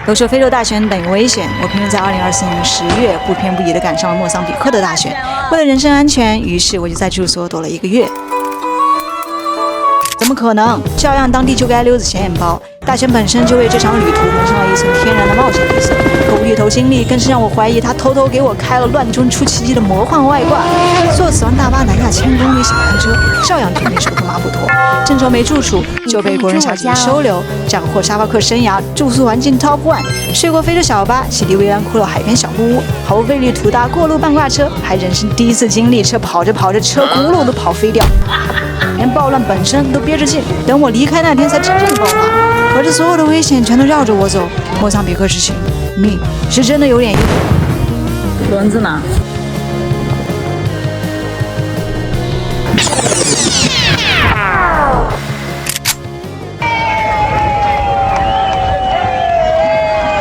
都说非洲大选等于危险，我偏偏在2024年10月不偏不倚地赶上了莫桑比克的大选。为了人身安全，于是我就在住所躲了1个月。怎么可能？照样当地就该溜子显眼包。大选本身就为这场旅途蒙上了一层天然的冒险底色，可无厘头经历更是让我怀疑他偷偷给我开了乱中出奇迹的魔幻外挂。坐死亡大巴南下1000公里小蓝车，照样天天手拖马不拖。正愁没住处，就被国人小姐收留，斩获沙发客生涯，住宿环境 Top 1，睡过非洲小巴，洗涤维兰骷髅海边小木屋，毫无费力途达过路半挂车，还人生第一次经历车跑着跑着车轱辘都跑飞掉。连暴乱本身都憋着劲，等我离开那天才真正的爆发。可这所有的危险全都绕着我走，莫桑比克之行，命是真的有点硬。轮子呢？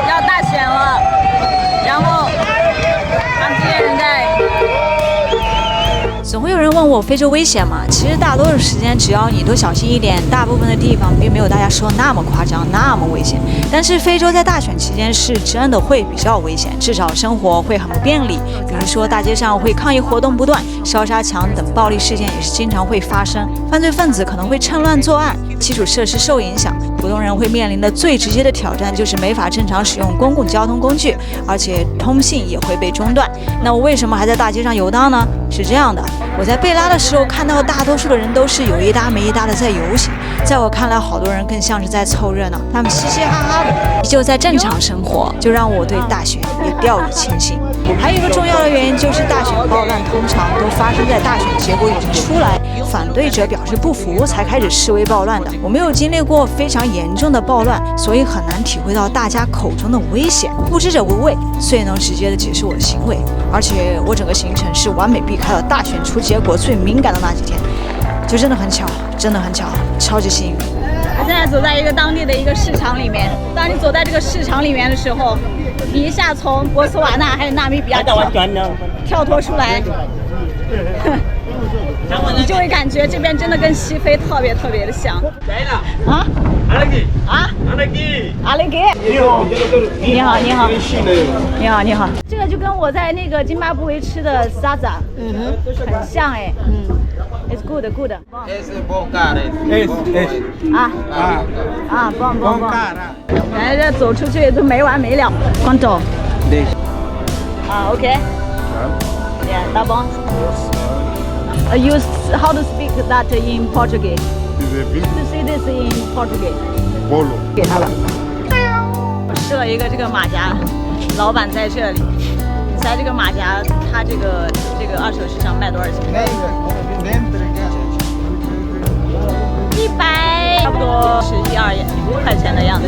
要大选了，然后他们这些人在。总会有人问我非洲危险吗？其实大多数时间只要你多小心一点，大部分的地方并没有大家说那么夸张，那么危险。但是非洲在大选期间是真的会比较危险，至少生活会很不便利。比如说大街上会抗议活动不断，烧杀抢等暴力事件也是经常会发生，犯罪分子可能会趁乱作案，基础设施受影响。普通人会面临的最直接的挑战就是没法正常使用公共交通工具，而且通信也会被中断。那我为什么还在大街上游荡呢？是这样的，我在贝拉的时候看到大多数的人都是有一搭没一搭的在游行，在我看来好多人更像是在凑热闹，他们嘻嘻哈哈的依旧在正常生活，就让我对大选也掉以轻心。还有一个重要的原因就是大选暴乱通常都发生在大选结果已经出来，反对者表示不服才开始示威暴乱的。我没有经历过非常严重的暴乱，所以很难体会到大家口中的危险。不知者无畏，最能直接的解释我的行为。而且我整个行程是完美避开了大选出结果最敏感的那几天，就真的很巧，真的很巧，超级幸运。我现在走在一个当地的一个市场里面，当你走在这个市场里面的时候，你一下从博茨瓦纳还有纳米比亚跳脱出来，你就会感觉这边真的跟西非特别特别的像。啊？阿雷给。你好，你好，你好，你好，你好。这个就跟我在那个津巴布韦吃的沙扎，很像哎。It's good, good. Es bom cara. Es. 棒。哎，这走出去都没完没了。光走。OK. Yeah, tá bom. You how to speak that in Portuguese? To say this in Portuguese. Bolo. 给他了。我试了一个这个马甲，老板在这里。你猜这个马甲，它这个二手市场卖多少钱？100，差不多是1-2块钱的样子。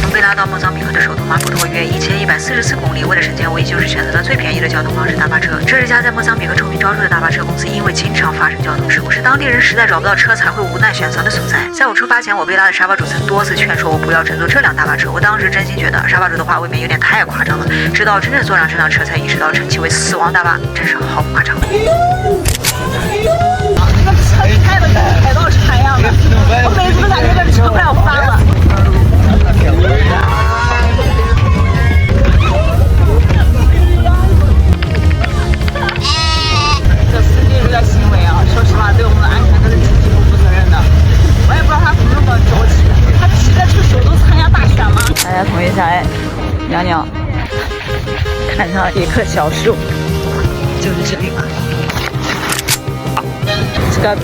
从贝拉到莫桑比克的首都马普托约1144公里，为了省钱，我依旧是选择了最便宜的交通方式——大巴车。这是家在莫桑比克臭名昭著的大巴车公司，因为经常发生交通事故，是当地人实在找不到车才会无奈选择的所在。在我出发前，我贝拉的沙巴主曾多次劝说我不要乘坐这辆大巴车。我当时真心觉得沙巴主的话未免有点太夸张了，直到真正坐上这辆车，才意识到称其为死亡大巴真是毫不夸张。这个车开的跟海盗船一样的，我每次都感觉这车快要翻了。这司机这个行为啊，说实话对我们的安全都是极其不负责任的。我也不知道他怎么那么着急，他骑着这个首都参加大选吗？大家统一下，哎，娘娘看上了一棵小树，就是这里吧。这个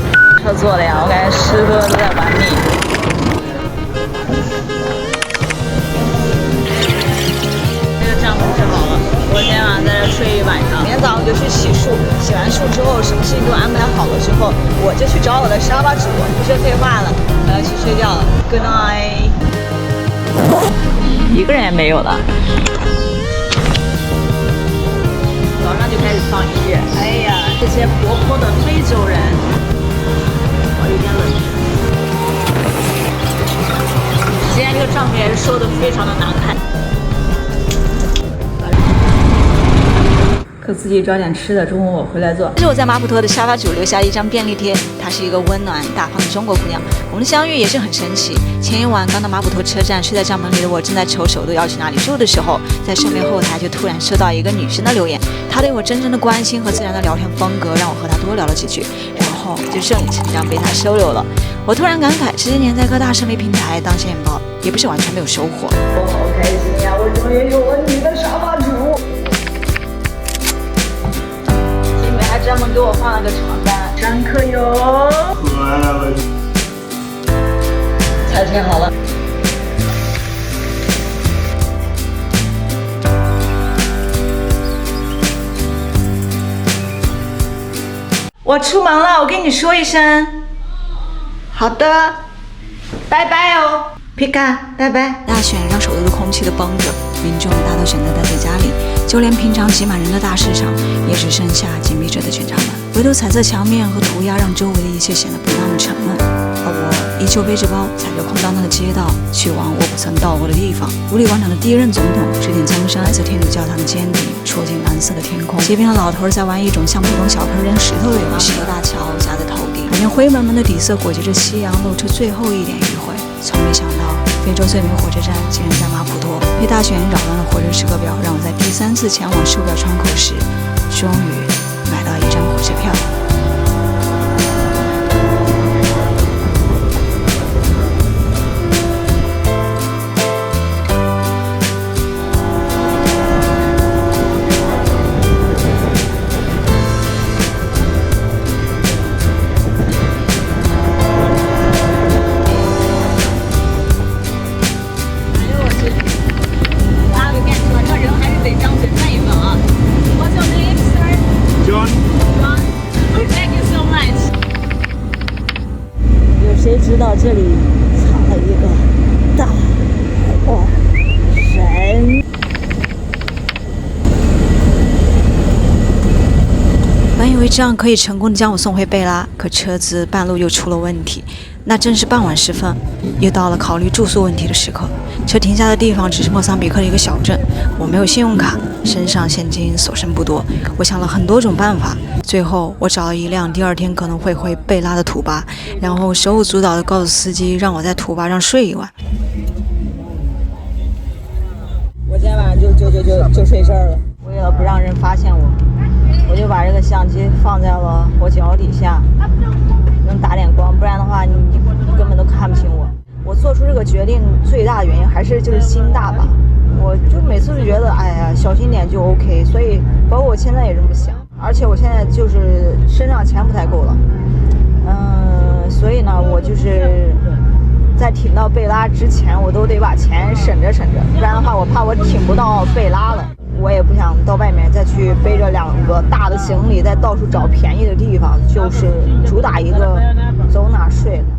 车做的呀，我感觉师哥都在玩命。这个帐篷是好了，昨天晚上在这睡一晚上，明天早上就去洗漱，洗完漱之后，什么事情都安排好了之后，我就去找我的沙巴主，不说废话了，我要去睡觉了。Good night。一个人也没有了。早上就开始放音乐，哎呀，这些活泼的非洲人，有点冷。这个账面说的非常的难看。可自己找点吃的，中午我回来做。这是我在马普托的沙发主留下一张便利贴，她是一个温暖大方的中国姑娘。我们的相遇也是很神奇。前一晚刚到马普托车站，睡在帐篷里的我正在愁首都要去哪里住的时候，在身边后台就突然收到一个女生的留言，她对我真正的关心和自然的聊天风格，让我和她多聊了几句，然后就顺理成章被她收留了。我突然感慨，这些年在各大社媒平台当现眼报，也不是完全没有收获。我好开心呀！我终于有了你的沙发主。还专门给我放了个床单，上课哟！菜切好了。我出门了，我跟你说一声。好的，拜拜哦，皮卡，拜拜。大选让首都的空气都绷着，民众大都选择待在家里。就连平常挤满人的大市场，也只剩下紧闭着的检查门，唯独彩色墙面和涂鸦让周围的一切显得不那么沉闷。而我依旧背着包，踩着空荡荡的街道，去往我不曾到过的地方。五里广场的第一任总统指点江山，在天主教堂的尖顶戳进蓝色的天空。街边的老头在玩一种像普通小盆扔石头的游戏，大桥夹在头顶，海面灰蒙蒙的底色裹挟着夕阳，露出最后一点余晖。从没想到非洲最美火车站竟然在马普托。被大选扰乱了火车时刻表，让我在第3次前往售票窗口时，终于买到一张火车票。谁知道这里藏了一个大火神？本以为这样可以成功地将我送回贝拉，可车子半路又出了问题。那正是傍晚时分，又到了考虑住宿问题的时刻。车停下的地方只是莫桑比克的一个小镇，我没有信用卡，身上现金所剩不多。我想了很多种办法，最后我找了一辆第2天可能会回贝拉的土巴，然后手舞足蹈地告诉司机让我在土巴上睡一晚。我今天晚上就睡这儿了。为了不让人发现我就把这个相机放在了我脚底下，能打点光，不然的话你根本都看不清我。我做出这个决定最大的原因还是就是心大吧，我就每次就觉得哎呀小心点就 OK， 所以包括我现在也这么想，而且我现在就是身上钱不太够了，所以呢我就是在挺到贝拉之前我都得把钱省着，不然的话我怕我挺不到贝拉了。我也不想到外面再去背着2个大的行李，再到处找便宜的地方，就是主打一个走哪睡哪。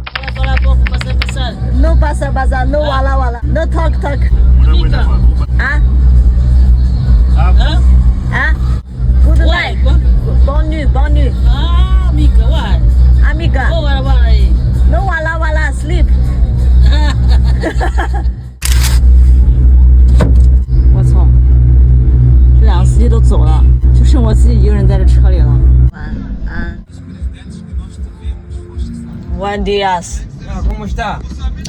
No pasa pasa, no wala wala, no talk talk. Ah? Ah? Good night. Bonne nuit, bonne nuit. Amiga, what? Amiga. Oh, wala wala. No wala wala, sleep. 我操！这2个司机都走了，就剩我自己一个人在这车里了。晚安。Buen días。¿Cómo está?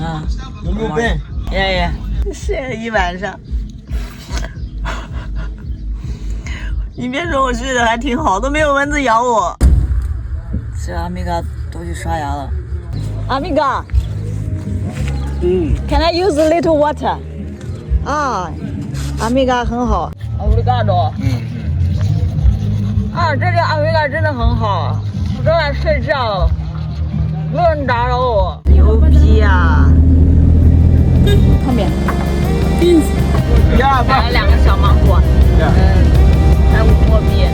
Ah, ¿Muy bien? Yeah. 睡了一晚上。你别说，我睡得还挺好，都没有蚊子咬我。这阿米嘎都去刷牙了。阿米嘎，Can I use a little water？ 啊，阿米嘎很好。阿米嘎多。啊，这个阿米嘎真的很好，我正在睡觉。没有人打扰我，牛逼啊！旁边，买了2个小芒果，还5货币。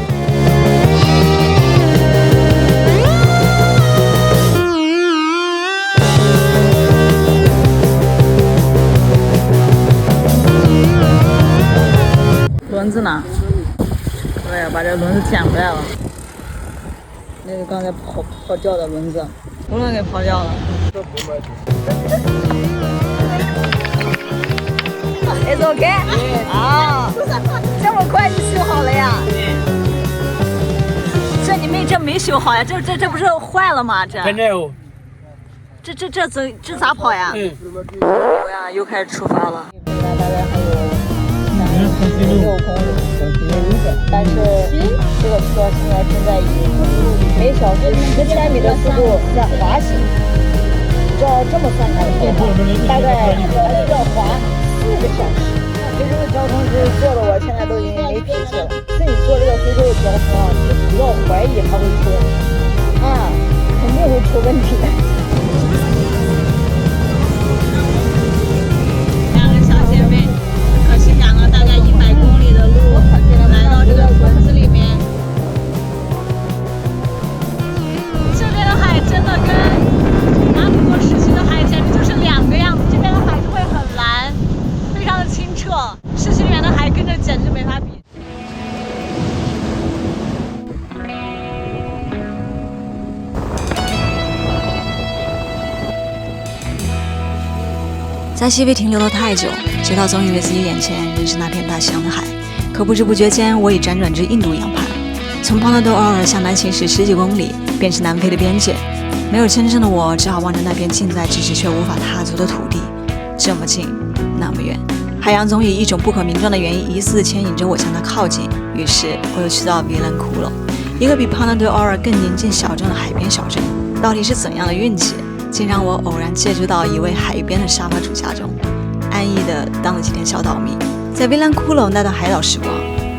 轮子呢？对呀，把这轮子捡回来了。那个刚才跑掉的轮子，轮给跑掉了。说开啊，这么快就修好了呀？这你们这没修好呀？这不是坏了吗？这这咋跑呀？我呀又开始出发了。大概还有36公里，但是这个车现在正在以每小时1000米的速度在滑行。你知道这么算下来，大概需要滑4个小时。非洲的交通是做的，我现在都已经没脾气了。所以你坐这个非洲的交通啊，你不要怀疑它会出问题啊，肯定会出问题。两个小姐妹，可是赶了大概100公里的路，来到这个村子里面。这边的海真的跟阿姆多时期的海简直就是两个样子。这边的海就会很蓝，非常的清澈，市区里面的海跟这简直没法比。在西非停留了太久，直到终于在自己眼前认识那片大西洋的海。可不知不觉间，我已辗转至印度洋畔。从胖纳多奥尔向南行驶10几公里，便是南非的边界。没有签证的我，只好望着那片近在咫尺却无法踏足的土地，这么近，那么远。海洋总以一种不可名状的原因，疑似牵引着我向它靠近。于是，我又去到维兰库洛，一个比胖纳多奥尔更宁静小众的海边小镇。到底是怎样的运气，竟让我偶然借住到一位海边的沙发主家中，安逸地当了几天小岛民。在维兰库洛那段海岛时光，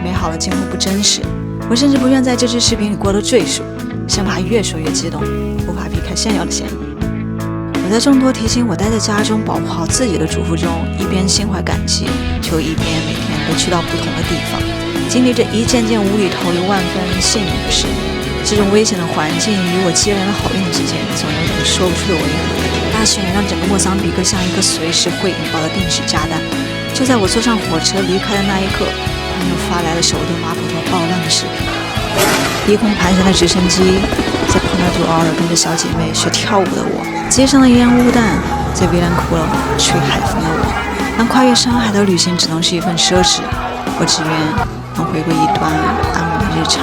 美好的近乎不真实。我甚至不愿在这支视频里过多赘述，生怕越说越激动，无法避开炫耀的嫌疑。我在众多提醒我待在家中保护好自己的嘱咐中，一边心怀感激，却一边每天都去到不同的地方，经历着一件件无厘头又万分幸运的事。这种危险的环境与我接连的好运之间，总有种说不出的违和。大选让整个莫桑比克像一个随时会引爆的定时炸弹。就在我坐上火车离开的那一刻，朋友发来了首都马普托爆烂的视频，低空盘旋的直升机，在胖纳多奥尔跟着小姐妹学跳舞的我，街上的烟雾弹，在维兰库洛吹海风的我，让跨越山海的旅行只能是一份奢侈。我只愿能回归一段安稳的日常。